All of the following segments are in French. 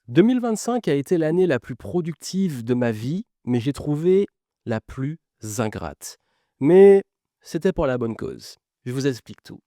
2025 a été l'année la plus productive de ma vie, mais j'ai trouvé la plus ingrate. Mais c'était pour la bonne cause. Je vous explique tout.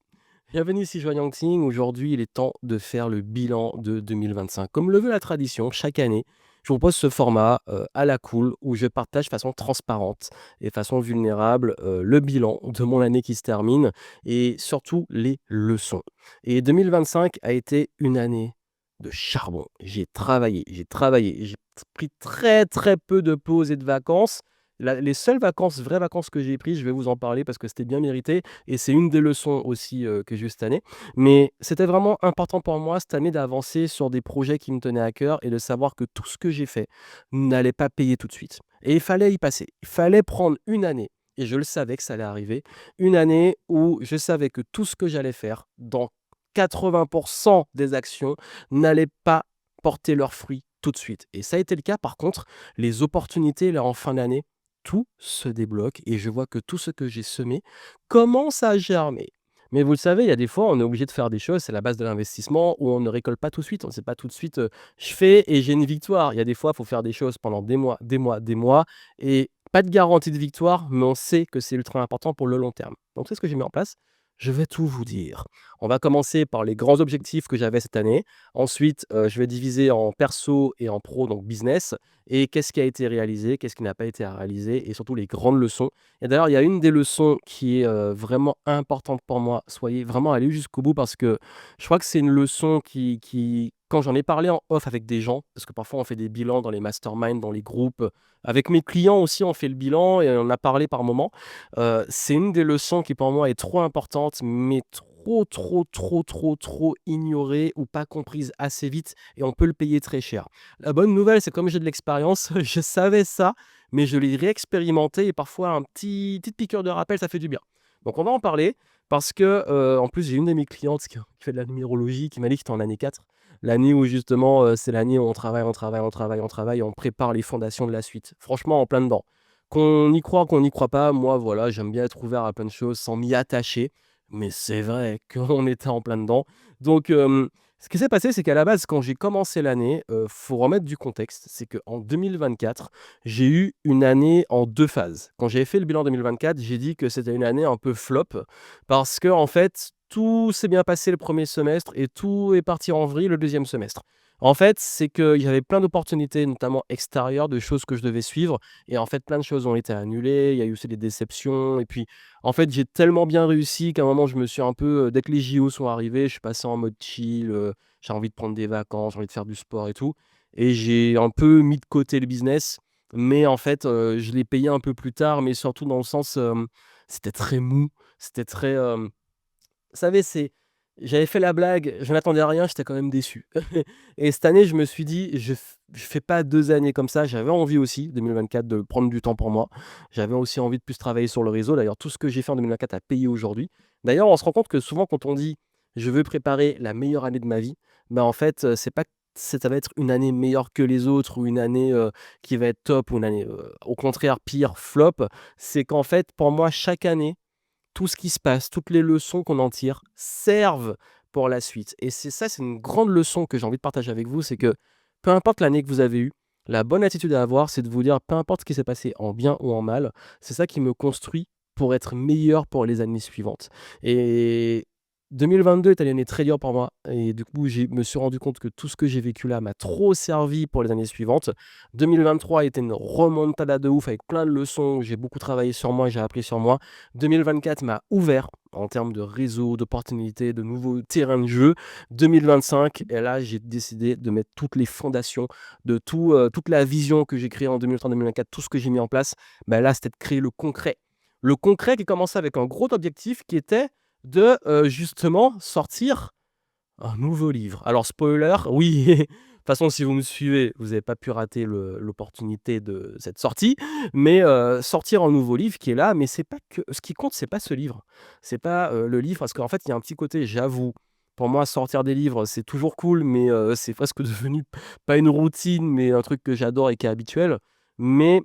Bienvenue ici Joanne Yangting. Aujourd'hui, il est temps de faire le bilan de 2025. Comme le veut la tradition, chaque année, je vous propose ce format à la cool où je partage de façon transparente et de façon vulnérable le bilan de mon année qui se termine et surtout les leçons. Et 2025 a été une année de charbon. J'ai pris très très peu de pauses et de vacances. Les seules vacances, vraies vacances que j'ai prises, je vais vous en parler parce que c'était bien mérité et c'est une des leçons aussi que j'ai eu cette année. Mais c'était vraiment important pour moi cette année d'avancer sur des projets qui me tenaient à cœur et de savoir que tout ce que j'ai fait n'allait pas payer tout de suite. Et il fallait y passer. Il fallait prendre une année, et je le savais que ça allait arriver, une année où je savais que tout ce que j'allais faire dans 80% des actions n'allaient pas porter leurs fruits tout de suite. Et ça a été le cas. Par contre, les opportunités là en fin d'année, tout se débloque et je vois que tout ce que j'ai semé commence à germer. Mais vous le savez, il y a des fois, on est obligé de faire des choses, c'est la base de l'investissement, où on ne récolte pas tout de suite. On ne sait pas tout de suite, je fais et j'ai une victoire. Il y a des fois, il faut faire des choses pendant des mois, des mois, des mois, et pas de garantie de victoire, mais on sait que c'est ultra important pour le long terme. Donc c'est ce que j'ai mis en place. Je vais tout vous dire. On va commencer par les grands objectifs que j'avais cette année. Ensuite, je vais diviser en perso et en pro, donc business, et qu'est-ce qui a été réalisé, qu'est-ce qui n'a pas été réalisé et surtout les grandes leçons. Et d'ailleurs, il y a une des leçons qui est, vraiment importante pour moi. Soyez vraiment allés jusqu'au bout parce que je crois que c'est une leçon qui quand j'en ai parlé en off avec des gens, parce que parfois on fait des bilans dans les masterminds, dans les groupes, avec mes clients aussi, on fait le bilan et on en a parlé par moment. C'est une des leçons qui pour moi est trop importante, mais trop, trop, trop, trop, trop ignorée ou pas comprise assez vite et on peut le payer très cher. La bonne nouvelle, c'est comme j'ai de l'expérience, je savais ça, mais je l'ai réexpérimenté et parfois un petite piqûre de rappel, ça fait du bien. Donc on va en parler parce que, en plus, j'ai une de mes clientes qui fait de la numérologie qui m'a dit que c'était en année 4. L'année où justement, c'est l'année où on travaille, on travaille, on travaille, on travaille, on prépare les fondations de la suite. Franchement, en plein dedans. Qu'on y croit, qu'on n'y croit pas, moi voilà, j'aime bien être ouvert à plein de choses sans m'y attacher. Mais c'est vrai qu'on était en plein dedans. Donc, ce qui s'est passé, c'est qu'à la base, quand j'ai commencé l'année, faut remettre du contexte. C'est qu'en 2024, j'ai eu une année en 2 phases. Quand j'avais fait le bilan 2024, j'ai dit que c'était une année un peu flop parce que en fait, tout s'est bien passé le premier semestre et tout est parti en vrille le deuxième semestre. En fait, c'est qu'il y avait plein d'opportunités, notamment extérieures, de choses que je devais suivre et en fait, plein de choses ont été annulées. Il y a eu aussi des déceptions et puis, en fait, j'ai tellement bien réussi qu'à un moment, je me suis un peu, dès que les JO sont arrivés, je suis passé en mode chill, j'ai envie de prendre des vacances, j'ai envie de faire du sport et tout et j'ai un peu mis de côté le business. Mais en fait, je l'ai payé un peu plus tard, mais surtout dans le sens, c'était très mou, c'était très, vous savez, j'avais fait la blague, je n'attendais à rien, j'étais quand même déçu. Et cette année, je me suis dit: Je fais pas 2 années comme ça». J'avais envie aussi, 2024, de prendre du temps pour moi. J'avais aussi envie de plus travailler sur le réseau. D'ailleurs, tout ce que j'ai fait en 2024 a payé aujourd'hui. D'ailleurs, on se rend compte que souvent quand on dit: «Je veux préparer la meilleure année de ma vie», bah, en fait, c'est pas ça va être une année meilleure que les autres ou une année, qui va être top ou une année, au contraire pire, flop. C'est qu'en fait, pour moi, chaque année, tout ce qui se passe, toutes les leçons qu'on en tire servent pour la suite. Et c'est ça, c'est une grande leçon que j'ai envie de partager avec vous, c'est que peu importe l'année que vous avez eue, la bonne attitude à avoir, c'est de vous dire, peu importe ce qui s'est passé en bien ou en mal, c'est ça qui me construit pour être meilleur pour les années suivantes. Et 2022 est une année très dure pour moi. Et du coup, je me suis rendu compte que tout ce que j'ai vécu là m'a trop servi pour les années suivantes. 2023 a été une remontada de ouf avec plein de leçons. J'ai beaucoup travaillé sur moi, j'ai appris sur moi. 2024 m'a ouvert en termes de réseau, d'opportunités, de nouveaux terrains de jeu. 2025, et là, j'ai décidé de mettre toutes les fondations de tout, toute la vision que j'ai créée en 2023-2024, tout ce que j'ai mis en place. Bah là, c'était de créer le concret. Le concret qui commençait avec un gros objectif qui était de justement sortir un nouveau livre. Alors spoiler, oui, de toute façon si vous me suivez, vous n'avez pas pu rater l'opportunité de cette sortie, mais sortir un nouveau livre qui est là, mais c'est pas que ce qui compte, c'est pas ce livre. C'est pas, le livre parce qu'en fait, il y a un petit côté, j'avoue, pour moi sortir des livres, c'est toujours cool, mais c'est presque devenu pas une routine, mais un truc que j'adore et qui est habituel. Mais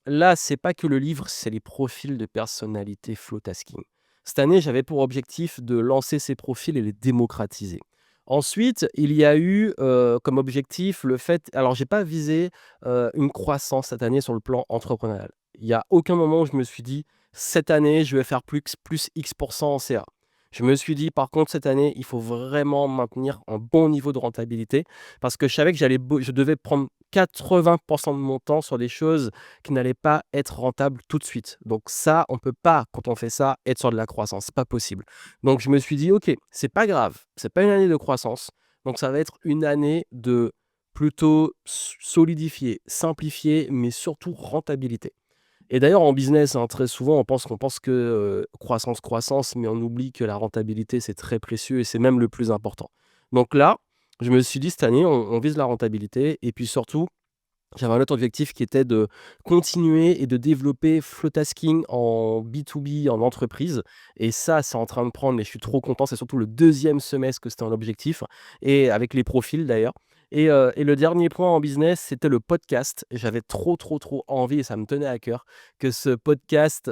là, c'est pas que le livre, c'est les profils de personnalité flow tasking. Cette année, j'avais pour objectif de lancer ces profils et les démocratiser. Ensuite, il y a eu, comme objectif le fait alors j'ai pas visé, une croissance cette année sur le plan entrepreneurial. Il y a aucun moment où je me suis dit: «Cette année, je vais faire plus X en CA». Je me suis dit: «Par contre, cette année, il faut vraiment maintenir un bon niveau de rentabilité», parce que je savais que je devais prendre 80 de mon temps sur des choses qui n'allaient pas être rentables tout de suite. Donc ça, on peut pas, quand on fait ça, être sur de la croissance, c'est pas possible. Donc je me suis dit: «OK, c'est pas grave, c'est pas une année de croissance, donc ça va être une année de plutôt solidifier, simplifier, mais surtout rentabilité». Et d'ailleurs en business, hein, très souvent on pense que, croissance, croissance, mais on oublie que la rentabilité, c'est très précieux et c'est même le plus important. Donc là, je me suis dit: «Cette année, on vise la rentabilité» et puis surtout j'avais un autre objectif qui était de continuer et de développer Flowtasking en B2B, en entreprise et ça, c'est en train de prendre, mais je suis trop content. C'est surtout le deuxième semestre que c'était un objectif et avec les profils d'ailleurs et le dernier point en business, c'était le podcast. J'avais trop, trop, trop envie et ça me tenait à cœur que ce podcast,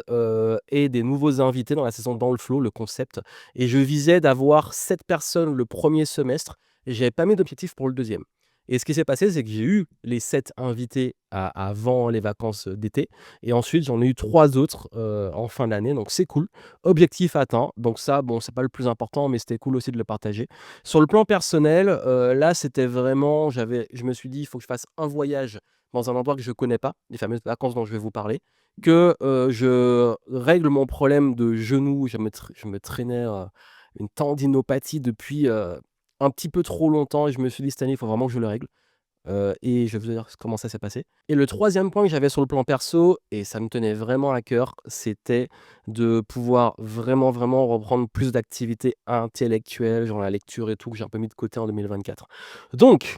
ait des nouveaux invités dans la saison Dans le Flow, le concept et je visais d'avoir 7 personnes le premier semestre et j'avais pas mis d'objectif pour le deuxième. Et ce qui s'est passé, c'est que j'ai eu les 7 invités avant les vacances, d'été et ensuite j'en ai eu 3 autres, en fin d'année, donc c'est cool. Objectif atteint, donc ça, bon, c'est pas le plus important, mais c'était cool aussi de le partager. Sur le plan personnel, là, c'était vraiment je me suis dit: «Il faut que je fasse un voyage dans un endroit que je connais pas», les fameuses vacances dont je vais vous parler, que, je règle mon problème de genou. Je me traînais, une tendinopathie depuis, un petit peu trop longtemps et je me suis dit: «Cette année, il faut vraiment que je le règle». Et je vais vous dire comment ça s'est passé. Et le troisième point que j'avais sur le plan perso et ça me tenait vraiment à cœur, c'était de pouvoir vraiment, vraiment reprendre plus d'activités intellectuelles, genre la lecture et tout, que j'ai un peu mis de côté en 2024. Donc,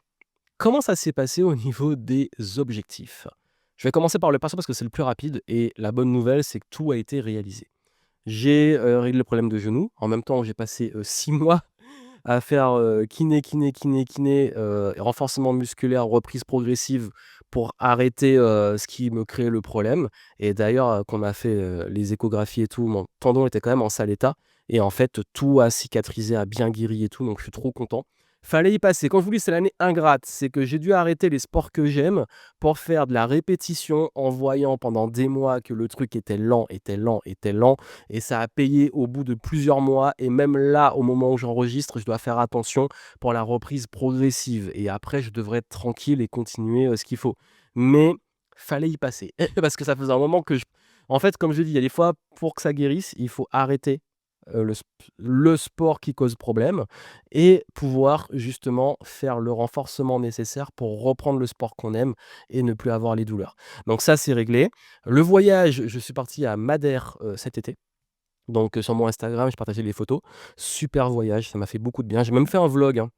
comment ça s'est passé au niveau des objectifs? Je vais commencer par le perso parce que c'est le plus rapide et la bonne nouvelle, c'est que tout a été réalisé. J'ai, réglé le problème de genou. En même temps, j'ai passé, 6 mois à faire, kiné, kiné, kiné, kiné, renforcement musculaire, reprise progressive pour arrêter, ce qui me créait le problème et d'ailleurs, qu'on a fait, les échographies et tout, mon tendon était quand même en sale état et en fait, tout a cicatrisé, a bien guéri et tout, donc je suis trop content. Fallait y passer. Quand je vous dis c'est l'année ingrate, c'est que j'ai dû arrêter les sports que j'aime pour faire de la répétition en voyant pendant des mois que le truc était lent, était lent, était lent et ça a payé au bout de plusieurs mois et même là, au moment où j'enregistre, je dois faire attention pour la reprise progressive et après je devrais être tranquille et continuer, ce qu'il faut. Mais fallait y passer parce que ça faisait un moment que je en fait, comme je dis, il y a des fois, pour que ça guérisse, il faut arrêter, le sport qui cause problème et pouvoir justement faire le renforcement nécessaire pour reprendre le sport qu'on aime et ne plus avoir les douleurs. Donc ça, c'est réglé. Le voyage, je suis parti à Madère, cet été. Donc, sur mon Instagram, je partageais les photos. Super voyage, ça m'a fait beaucoup de bien. J'ai même fait un vlog, hein,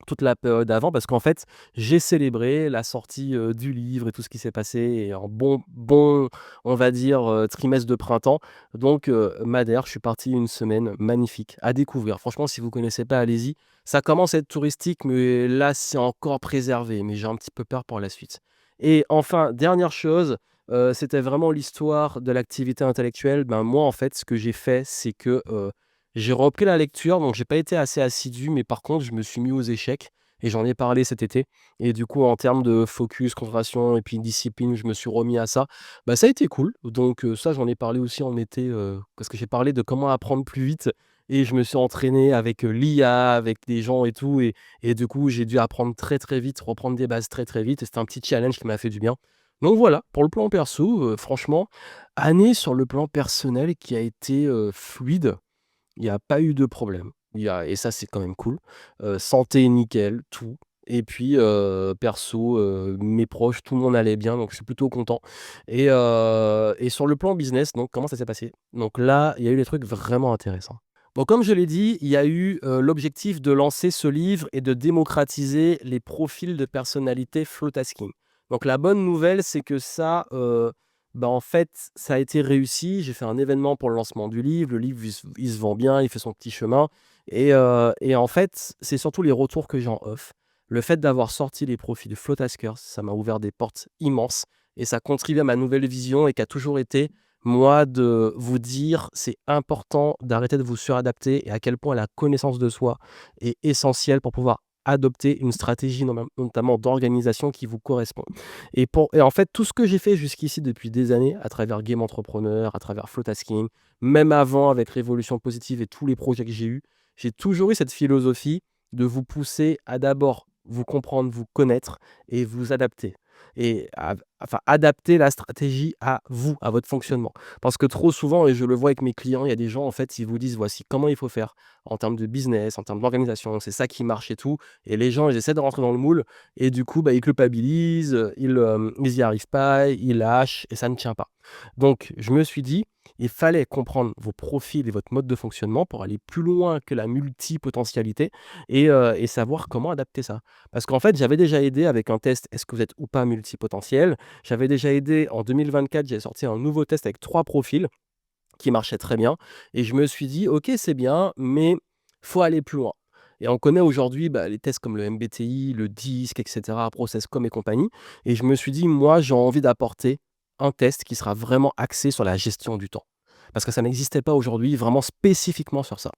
toute la période avant parce qu'en fait, j'ai célébré la sortie, du livre et tout ce qui s'est passé et un bon, on va dire, trimestre de printemps. Donc, Madère, je suis parti une semaine magnifique à découvrir. Franchement, si vous connaissez pas, allez-y. Ça commence à être touristique, mais là, c'est encore préservé, mais j'ai un petit peu peur pour la suite. Et enfin, dernière chose, c'était vraiment l'histoire de l'activité intellectuelle. Ben, moi, en fait, ce que j'ai fait, c'est que, j'ai repris la lecture, donc j'ai pas été assez assidu, mais par contre, je me suis mis aux échecs et j'en ai parlé cet été et du coup, en termes de focus, concentration et puis discipline, je me suis remis à ça. Bah, ça a été cool, donc ça, j'en ai parlé aussi en été, parce que j'ai parlé de comment apprendre plus vite et je me suis entraîné avec, l'IA, avec des gens et tout et du coup, j'ai dû apprendre très, très vite, reprendre des bases très, très vite et c'était un petit challenge qui m'a fait du bien. Donc voilà, pour le plan perso, franchement, année sur le plan personnel qui a été, fluide. Il y a pas eu de problème. Il y a et ça, c'est quand même cool. Santé nickel, tout et puis, perso, mes proches, tout le monde allait bien, donc je suis plutôt content et sur le plan business, donc comment ça s'est passé? Donc là, il y a eu des trucs vraiment intéressants. Bon, comme je l'ai dit, il y a eu, l'objectif de lancer ce livre et de démocratiser les profils de personnalité Flowtasking. Donc la bonne nouvelle, c'est que ça, bah, en fait, ça a été réussi. J'ai fait un événement pour le lancement du livre. Le livre, il se vend bien, il fait son petit chemin et en fait, c'est surtout les retours que j'ai en off. Le fait d'avoir sorti les profils de Flowtaskers, ça m'a ouvert des portes immenses et ça contribue à ma nouvelle vision et qui a toujours été moi, de vous dire: «C'est important d'arrêter de vous suradapter» et à quel point la connaissance de soi est essentielle pour pouvoir adopter une stratégie notamment d'organisation qui vous correspond. Et en fait, tout ce que j'ai fait jusqu'ici depuis des années, à travers Game Entrepreneur, à travers Flowtasking, même avant avec Révolution Positive et tous les projets que j'ai toujours eu cette philosophie de vous pousser à d'abord vous comprendre, vous connaître et vous adapter. Et enfin, adapter la stratégie à vous, à votre fonctionnement. Parce que trop souvent, et je le vois avec mes clients, il y a des gens, en fait, ils vous disent voici comment il faut faire en termes de business, en termes d'organisation, c'est ça qui marche et tout. Et les gens, ils essaient de rentrer dans le moule et du coup, bah, ils culpabilisent, ils y arrivent pas, ils lâchent et ça ne tient pas. Donc, je me suis dit, il fallait comprendre vos profils et votre mode de fonctionnement pour aller plus loin que la multipotentialité et savoir comment adapter ça. Parce qu'en fait, j'avais déjà aidé avec un test «Est-ce que vous êtes ou pas multipotentiel?». J'avais déjà aidé en 2024, j'avais sorti un nouveau test avec 3 profils qui marchait très bien et je me suis dit: «OK, c'est bien, mais faut aller plus loin». Et on connaît aujourd'hui, bah, les tests comme le MBTI, le DISC et cetera, Processcom et compagnie, et je me suis dit: «Moi, j'ai envie d'apporter un test qui sera vraiment axé sur la gestion du temps». Parce que ça n'existait pas aujourd'hui vraiment spécifiquement sur ça.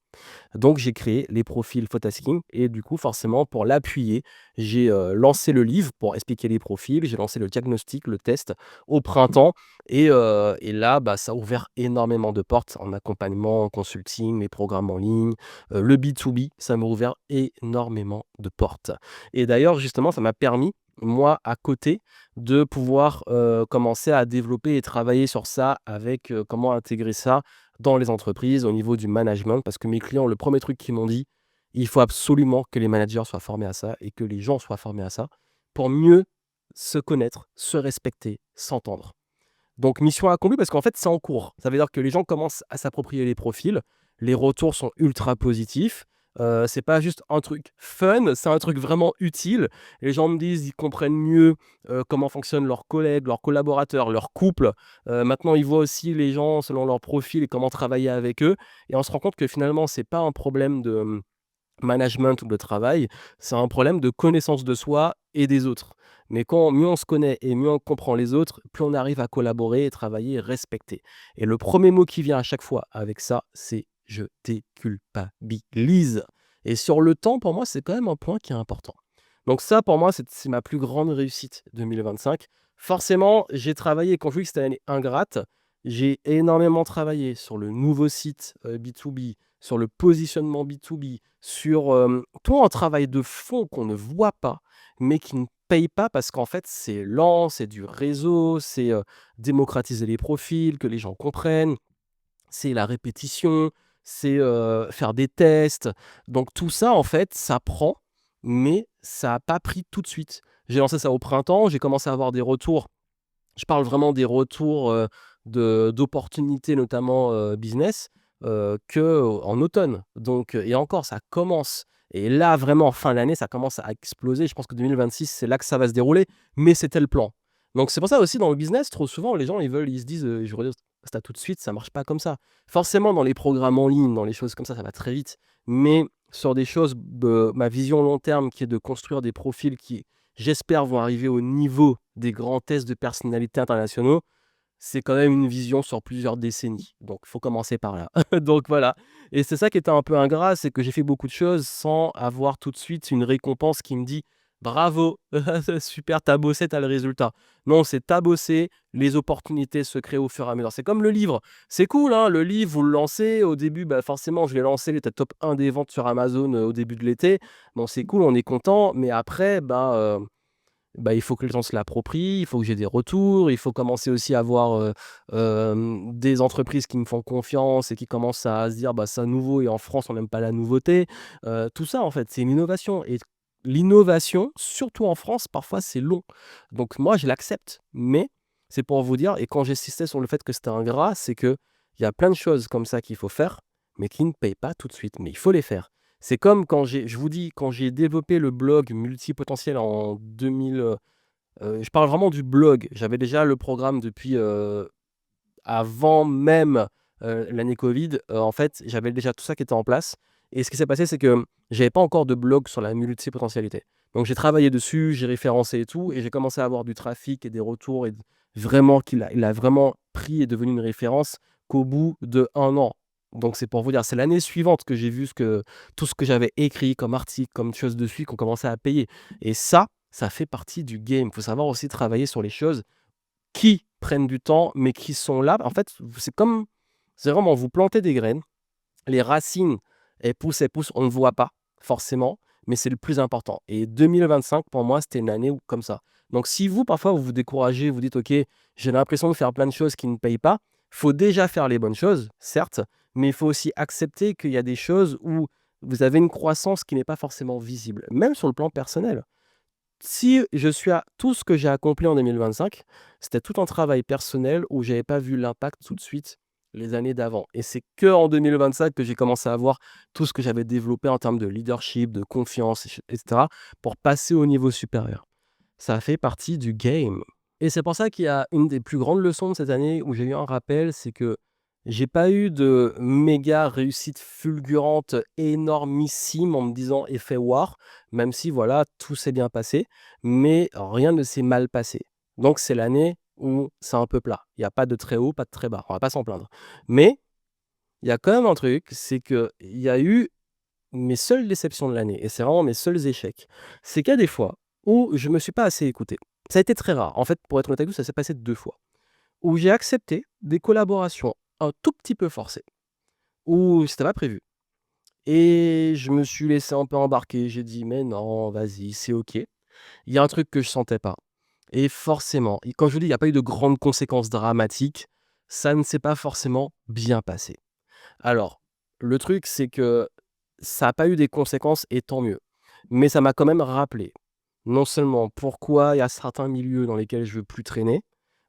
Donc j'ai créé les profils Photasking et du coup, forcément, pour l'appuyer, j'ai, lancé le livre pour expliquer les profils, j'ai lancé le diagnostic, le test au printemps et là, bah, ça a ouvert énormément de portes en accompagnement, en consulting, les programmes en ligne, le B2B, ça m'a ouvert énormément de portes. Et d'ailleurs, justement, ça m'a permis, moi, à côté, de pouvoir, commencer à développer et travailler sur ça avec, comment intégrer ça dans les entreprises, au niveau du management, parce que mes clients, le premier truc qu'ils m'ont dit: «Il faut absolument que les managers soient formés à ça et que les gens soient formés à ça pour mieux se connaître, se respecter, s'entendre». Donc mission accomplie parce qu'en fait, c'est en cours. Ça veut dire que les gens commencent à s'approprier les profils, les retours sont ultra positifs, c'est pas juste un truc fun, c'est un truc vraiment utile. Les gens me disent, ils comprennent mieux, comment fonctionnent leurs collègues, leurs collaborateurs, leurs couples. Maintenant, ils voient aussi les gens selon leur profil et comment travailler avec eux et on se rend compte que finalement, c'est pas un problème de, management ou de travail, c'est un problème de connaissance de soi et des autres. Mais quand mieux on se connaît et mieux on comprend les autres, plus on arrive à collaborer et travailler et respecter. Et le premier mot qui vient à chaque fois avec ça, c'est «je déculpabilise». Et sur le temps, pour moi, c'est quand même un point qui est important. Donc ça, pour moi, c'est ma plus grande réussite 2025. Forcément, j'ai travaillé, quand je dis que c'était une année ingrate, j'ai énormément travaillé sur le nouveau site B2B, sur le positionnement B2B, sur tout un travail de fond qu'on ne voit pas, mais qui ne paye pas parce qu'en fait, c'est lent, c'est du réseau, c'est démocratiser les profils, que les gens comprennent, c'est la répétition, c'est faire des tests. Donc tout ça, en fait, ça prend, mais ça n'a pas pris tout de suite. J'ai lancé ça au printemps, j'ai commencé à avoir des retours. Je parle vraiment des retours, d'opportunités notamment, business, qu'en automne. Donc, et encore ça commence et là vraiment fin d'année, ça commence à exploser. Je pense que 2026, c'est là que ça va se dérouler, mais c'était le plan. Donc c'est pour ça aussi dans le business, trop souvent les gens ils se disent, «Je veux résultat tout de suite», ça marche pas comme ça. Forcément dans les programmes en ligne, dans les choses comme ça va très vite, mais sur des choses, ma vision long terme qui est de construire des profils qui, j'espère, vont arriver au niveau des grands tests de personnalité internationaux. C'est quand même une vision sur plusieurs décennies. Donc, il faut commencer par là. Donc voilà. Et c'est ça qui était un peu ingrat, c'est que j'ai fait beaucoup de choses sans avoir tout de suite une récompense qui me dit: «Bravo, super, t'as bossé, t'as le résultat». Non, c'est tu bossé, les opportunités se créent au fur et à mesure. C'est comme le livre. C'est cool, hein, le livre, vous le lancez. Au début, bah, forcément, je l'ai lancé, il était top 1 des ventes sur Amazon, au début de l'été. Bon, c'est cool, on est content, mais après, bah, il faut que les gens se l'approprient, il faut que j'ai des retours, il faut commencer aussi à avoir, des entreprises qui me font confiance et qui commencent à se dire: «Bah, c'est nouveau et en France, on n'aime pas la nouveauté». Tout ça, en fait, c'est une innovation et l'innovation, surtout en France, parfois, c'est long. Donc moi, je l'accepte, mais c'est pour vous dire, et quand j'insistais sur le fait que c'était ingrat, c'est qu'il y a plein de choses comme ça qu'il faut faire, mais qui ne payent pas tout de suite, mais il faut les faire. C'est comme quand je vous dis, quand j'ai développé le blog multipotentiel en 2000, je parle vraiment du blog. J'avais déjà le programme depuis, avant même, l'année covid. En fait, j'avais déjà tout ça qui était en place et ce qui s'est passé, c'est que j'avais pas encore de blog sur la multipotentialité. Donc j'ai travaillé dessus, j'ai référencé et tout et j'ai commencé à avoir du trafic et des retours vraiment il a vraiment pris et devenu une référence qu'au bout de 1 an. Donc c'est pour vous dire, c'est l'année suivante que j'ai vu tout ce que j'avais écrit comme article, comme choses dessus, qu'on commençait à payer. Et ça fait partie du game. Il faut savoir aussi travailler sur les choses qui prennent du temps, mais qui sont là. En fait, c'est vraiment, vous plantez des graines, les racines, elles poussent, on ne voit pas forcément, mais c'est le plus important. Et 2025, pour moi, c'était une année comme ça. Donc si vous, parfois, vous vous découragez, vous dites, OK, j'ai l'impression de faire plein de choses qui ne payent pas, il faut déjà faire les bonnes choses, certes, mais il faut aussi accepter qu'il y a des choses où vous avez une croissance qui n'est pas forcément visible, même sur le plan personnel. Si je suis à tout ce que j'ai accompli en 2025, c'était tout un travail personnel où j'avais pas vu l'impact tout de suite les années d'avant. Et c'est que en 2025 que j'ai commencé à voir tout ce que j'avais développé en termes de leadership, de confiance, etc., pour passer au niveau supérieur. Ça fait partie du game. Et c'est pour ça qu'il y a une des plus grandes leçons de cette année où j'ai eu un rappel, c'est que j'ai pas eu de méga réussite fulgurante, énormissime en me disant effet war, même si voilà, tout s'est bien passé, mais rien ne s'est mal passé. Donc c'est l'année où c'est un peu plat. Il n'y a pas de très haut, pas de très bas. On va pas s'en plaindre. Mais il y a quand même un truc, c'est qu'il y a eu mes seules déceptions de l'année, et c'est vraiment mes seuls échecs, c'est qu'il y a des fois où je me suis pas assez écouté. Ça a été très rare. En fait, pour être honnête avec vous, ça s'est passé 2 fois. Où j'ai accepté des collaborations un tout petit peu forcées, où c'était pas prévu. Et je me suis laissé un peu embarquer. J'ai dit: «Mais non, vas-y, c'est OK». Il y a un truc que je sentais pas. Et forcément, et quand je vous dis, il y a pas eu de grandes conséquences dramatiques, ça ne s'est pas forcément bien passé. Alors, le truc, c'est que ça a pas eu des conséquences et tant mieux. Mais ça m'a quand même rappelé, non seulement pourquoi il y a certains milieux dans lesquels je veux plus traîner,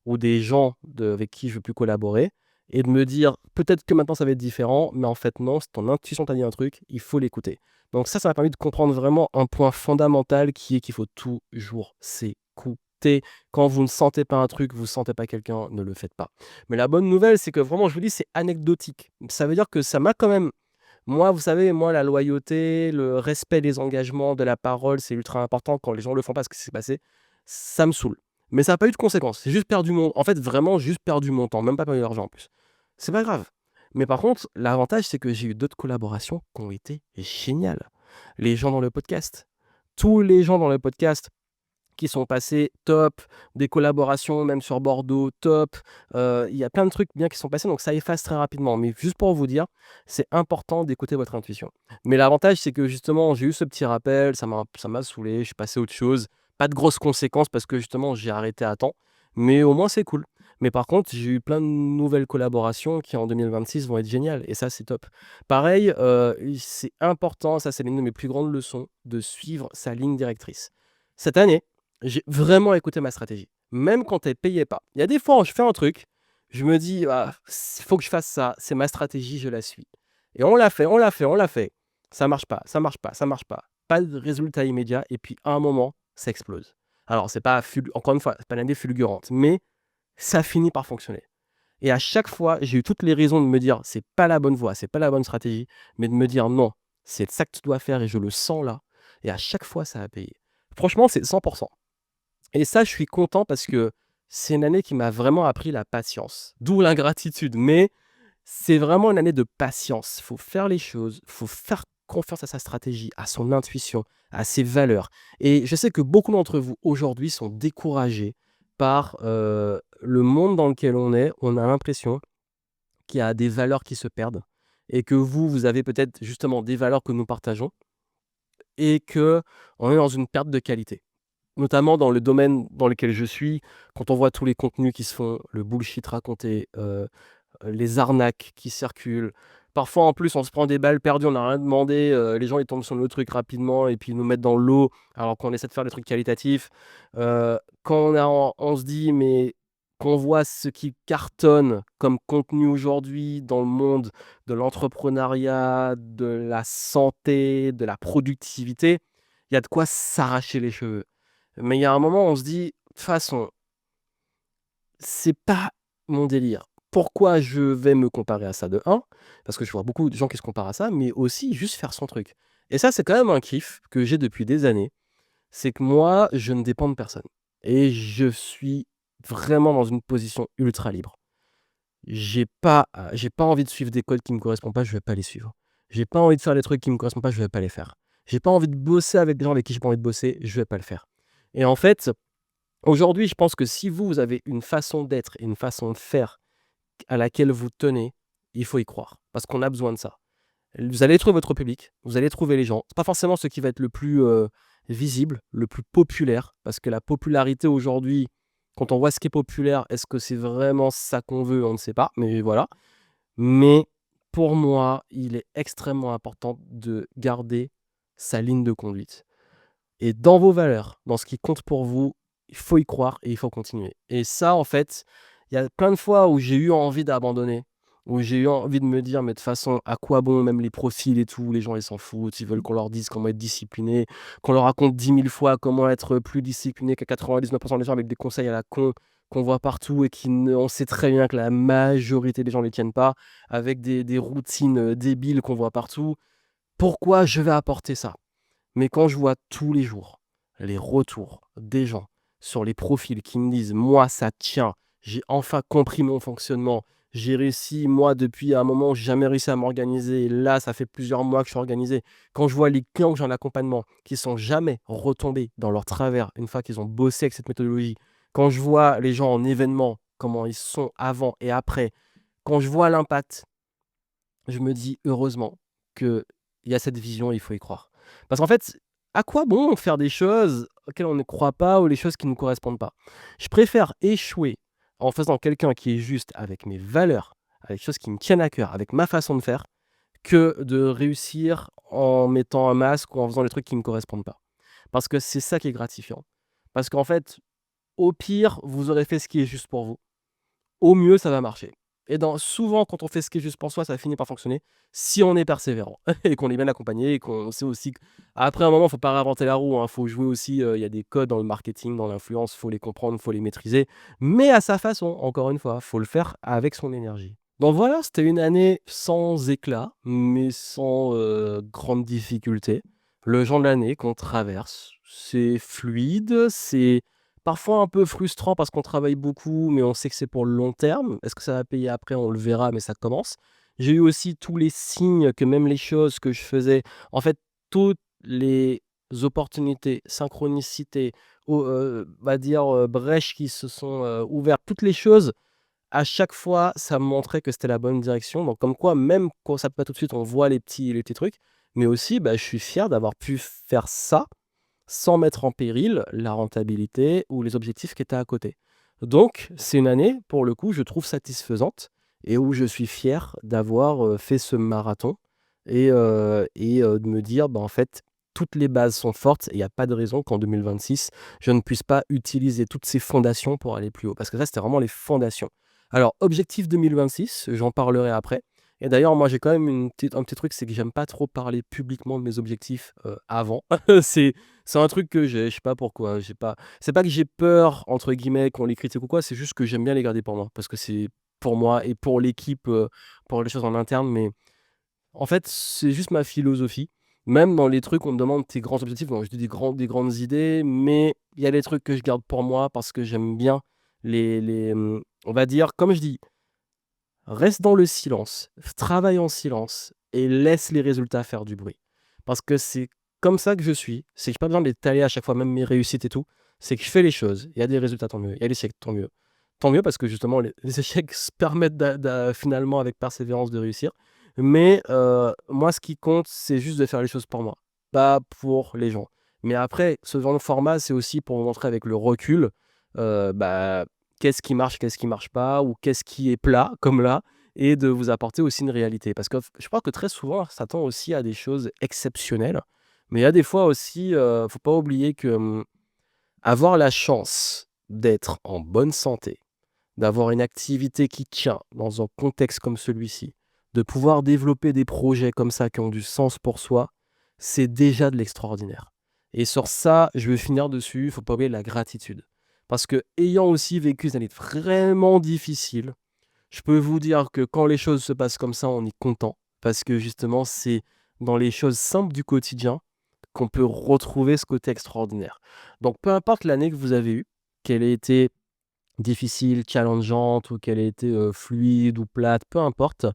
ou des gens avec qui je veux plus collaborer, et de me dire peut-être que maintenant ça va être différent, mais en fait non, c'est ton intuition t'a dit un truc, il faut l'écouter. Donc ça m'a permis de comprendre vraiment un point fondamental qui est qu'il faut toujours s'écouter. Quand vous ne sentez pas un truc, vous ne sentez pas quelqu'un, ne le faites pas. Mais la bonne nouvelle, c'est que vraiment, je vous dis, c'est anecdotique. Ça veut dire que ça m'a quand même, moi, vous savez, moi, la loyauté, le respect des engagements, de la parole, c'est ultra important quand les gens le font pas, ce qui s'est passé, ça me saoule. Mais ça n'a pas eu de conséquences. C'est juste perdu en fait, vraiment juste perdu mon temps, même pas perdu d'argent en plus. C'est pas grave. Mais par contre, l'avantage, c'est que j'ai eu d'autres collaborations qui ont été géniales. Les gens dans le podcast. Tous les gens dans le podcast qui sont passés, top. Des collaborations même sur Bordeaux, top. Il y a plein de trucs bien qui sont passés, donc ça efface très rapidement. Mais juste pour vous dire, c'est important d'écouter votre intuition. Mais l'avantage, c'est que justement, j'ai eu ce petit rappel, ça m'a saoulé, je suis passé à autre chose. Pas de grosses conséquences parce que justement, j'ai arrêté à temps. Mais au moins, c'est cool. Mais par contre, j'ai eu plein de nouvelles collaborations qui en 2026 vont être géniales. Et ça, c'est top. Pareil, c'est important, ça c'est l'une de mes plus grandes leçons, de suivre sa ligne directrice. Cette année, j'ai vraiment écouté ma stratégie, même quand elle payait pas. Il y a des fois où je fais un truc, je me dis: «Ah, faut que je fasse ça, c'est ma stratégie, je la suis». Et on l'a fait, on l'a fait, on l'a fait. Ça marche pas, ça marche pas, ça marche pas. Pas de résultat immédiat et puis à un moment, ça explose. Alors c'est pas encore une fois, c'est pas une année fulgurante, mais ça finit par fonctionner. Et à chaque fois, j'ai eu toutes les raisons de me dire: «C'est pas la bonne voie, c'est pas la bonne stratégie», mais de me dire: «Non, c'est ça que tu dois faire et je le sens là». Et à chaque fois, ça a payé. Franchement, c'est 100. Et ça, je suis content parce que c'est une année qui m'a vraiment appris la patience. D'où l'ingratitude, mais c'est vraiment une année de patience. Il faut faire les choses, il faut faire confiance à sa stratégie, à son intuition, à ses valeurs. Et je sais que beaucoup d'entre vous aujourd'hui sont découragés par le monde dans lequel on est. On a l'impression qu'il y a des valeurs qui se perdent et que vous avez peut-être justement des valeurs que nous partageons et que on est dans une perte de qualité. Notamment dans le domaine dans lequel je suis, quand on voit tous les contenus qui se font, le bullshit raconté, les arnaques qui circulent. Parfois, en plus, on se prend des balles perdues, on n'a rien demandé, les gens, ils tombent sur le truc rapidement et puis ils nous mettent dans l'eau alors qu'on essaie de faire des trucs qualitatifs. Quand on se dit mais qu'on voit ce qui cartonne comme contenu aujourd'hui dans le monde de l'entrepreneuriat, de la santé, de la productivité, il y a de quoi s'arracher les cheveux. Mais il y a un moment, on se dit: «De toute façon, c'est pas mon délire. Pourquoi je vais me comparer à ça?» De un, parce que je vois beaucoup de gens qui se comparent à ça, mais aussi juste faire son truc. Et ça, c'est quand même un kiff que j'ai depuis des années. C'est que moi, je ne dépends de personne. Et je suis vraiment dans une position ultra libre. J'ai pas envie de suivre des codes qui me correspondent pas, je vais pas les suivre. J'ai pas envie de faire des trucs qui me correspondent pas, je vais pas les faire. J'ai pas envie de bosser avec des gens avec qui j'ai pas envie de bosser, je vais pas le faire. Et en fait, aujourd'hui, je pense que si vous avez une façon d'être et une façon de faire à laquelle vous tenez, il faut y croire parce qu'on a besoin de ça. Vous allez trouver votre public, vous allez trouver les gens. C'est pas forcément ce qui va être le plus, visible, le plus populaire, parce que la popularité aujourd'hui, quand on voit ce qui est populaire, est-ce que c'est vraiment ça qu'on veut? On ne sait pas, mais voilà. Mais pour moi, il est extrêmement important de garder sa ligne de conduite et dans vos valeurs, dans ce qui compte pour vous, il faut y croire et il faut continuer. Et ça, en fait, il y a plein de fois où j'ai eu envie d'abandonner, où j'ai eu envie de me dire: «Mais de toute façon, à quoi bon même les profils et tout? Les gens, ils s'en foutent, ils veulent qu'on leur dise comment être discipliné, qu'on leur raconte 10 000 fois comment être plus discipliné qu'à 99 des gens avec des conseils à la con qu'on voit partout et qui ne on sait très bien que la majorité des gens ne les tiennent pas, avec des routines, débiles qu'on voit partout. Pourquoi je vais apporter ça?» Mais quand je vois tous les jours les retours des gens sur les profils qui me disent: «Moi, ça tient, j'ai enfin compris mon fonctionnement, j'ai réussi, moi, depuis un moment, j'ai jamais réussi à m'organiser et là, ça fait plusieurs mois que je suis organisé». Quand je vois les clients que j'ai en accompagnement qui sont jamais retombés dans leurs travers une fois qu'ils ont bossé avec cette méthodologie, quand je vois les gens en événement, comment ils sont avant et après, quand je vois l'impact, je me dis: «Heureusement qu'il y a cette vision, il faut y croire». Parce qu'en fait, à quoi bon faire des choses auxquelles on ne croit pas ou les choses qui ne nous correspondent pas? Je préfère échouer en faisant quelqu'un qui est juste avec mes valeurs, avec des choses qui me tiennent à cœur, avec ma façon de faire, que de réussir en mettant un masque ou en faisant des trucs qui ne me correspondent pas. Parce que c'est ça qui est gratifiant. Parce qu'en fait, au pire, vous aurez fait ce qui est juste pour vous. Au mieux, ça va marcher. Et souvent, quand on fait ce qui est juste pour soi, ça finit par fonctionner si on est persévérant et qu'on est bien accompagné et qu'on sait aussi après un moment, il ne faut pas réinventer la roue, il faut jouer aussi, il y a des codes dans le marketing, dans l'influence, il faut les comprendre, il faut les maîtriser, mais à sa façon, encore une fois, il faut le faire avec son énergie. Donc voilà, c'était une année sans éclat, mais sans, grande difficulté. Le genre de l'année qu'on traverse, c'est fluide, c'est parfois un peu frustrant parce qu'on travaille beaucoup, mais on sait que c'est pour le long terme. Est-ce que ça va payer après? On le verra, mais ça commence. J'ai eu aussi tous les signes que même les choses que je faisais en fait, toutes les opportunités, synchronicités, on va dire, brèches qui se sont, ouvertes, toutes les choses, à chaque fois, ça me montrait que c'était la bonne direction. Donc comme quoi, même quand ça peut pas tout de suite, on voit les petits trucs. Mais aussi, bah, je suis fier d'avoir pu faire ça sans mettre en péril la rentabilité ou les objectifs qui étaient à côté. Donc, c'est une année, pour le coup, je trouve satisfaisante et où je suis fier d'avoir, fait ce marathon et de me dire: «Bah, en fait, toutes les bases sont fortes et il y a pas de raison qu'en 2026, je ne puisse pas utiliser toutes ces fondations pour aller plus haut». Parce que ça, c'était vraiment les fondations. Alors, objectif 2026, j'en parlerai après. Et d'ailleurs, moi, j'ai quand même un petit truc, c'est que j'aime pas trop parler publiquement de mes objectifs, avant. C'est c'est un truc que j'ai, je sais pas pourquoi, j'ai pas c'est pas que j'ai «peur» entre guillemets qu'on les critique ou quoi, c'est juste que j'aime bien les garder pour moi. Parce que c'est pour moi et pour l'équipe, pour les choses en interne, mais en fait, c'est juste ma philosophie. Même dans les trucs, on me demande tes grands objectifs, donc je dis des grandes idées, mais il y a des trucs que je garde pour moi parce que j'aime bien on va dire, comme je dis: «Reste dans le silence, travaille en silence et laisse les résultats faire du bruit». Parce que c'est comme ça que je suis, c'est que j'ai pas besoin d'étaler à chaque fois, même mes réussites et tout. C'est que je fais les choses, il y a des résultats, tant mieux, il y a des échecs, tant mieux. Tant mieux parce que justement les échecs se permettent finalement avec persévérance de réussir. Mais, moi ce qui compte, c'est juste de faire les choses pour moi, pas pour les gens. Mais après, ce genre de format, c'est aussi pour vous montrer avec le recul, bah, qu'est-ce qui marche pas ou qu'est-ce qui est plat comme là et de vous apporter aussi une réalité. Parce que je crois que très souvent, ça tend aussi à des choses exceptionnelles, mais il y a des fois aussi, faut pas oublier que, avoir la chance d'être en bonne santé, d'avoir une activité qui tient dans un contexte comme celui-ci, de pouvoir développer des projets comme ça qui ont du sens pour soi, c'est déjà de l'extraordinaire. Et sur ça, je vais finir dessus, il faut pas oublier la gratitude. Parce que ayant aussi vécu des années vraiment difficiles, je peux vous dire que quand les choses se passent comme ça, on est content. Parce que justement, c'est dans les choses simples du quotidien qu'on peut retrouver ce côté extraordinaire. Donc peu importe l'année que vous avez eue, qu'elle ait été difficile, challengeante ou qu'elle ait été, fluide ou plate, peu importe.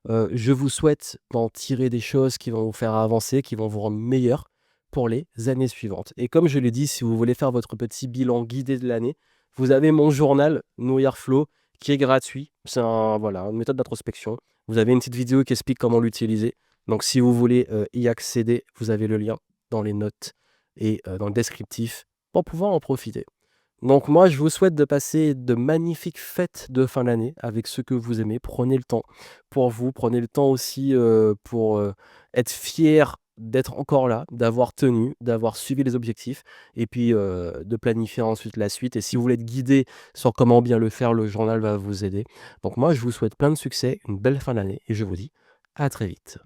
Je vous souhaite d'en tirer des choses qui vont vous faire avancer, qui vont vous rendre meilleur pour les années suivantes. Et comme je l'ai dit, si vous voulez faire votre petit bilan guidé de l'année, vous avez mon journal New Year Flow qui est gratuit. C'est une méthode d'introspection. Vous avez une petite vidéo qui explique comment l'utiliser. Donc si vous voulez, y accéder, vous avez le lien dans les notes et dans le descriptif pour pouvoir en profiter. Donc moi, je vous souhaite de passer de magnifiques fêtes de fin d'année avec ceux que vous aimez. Prenez le temps pour vous, prenez le temps aussi, pour, être fier d'être encore là, d'avoir tenu, d'avoir suivi les objectifs et puis, de planifier ensuite la suite et si vous voulez être guidé sur comment bien le faire, le journal va vous aider. Donc moi, je vous souhaite plein de succès, une belle fin d'année et je vous dis à très vite.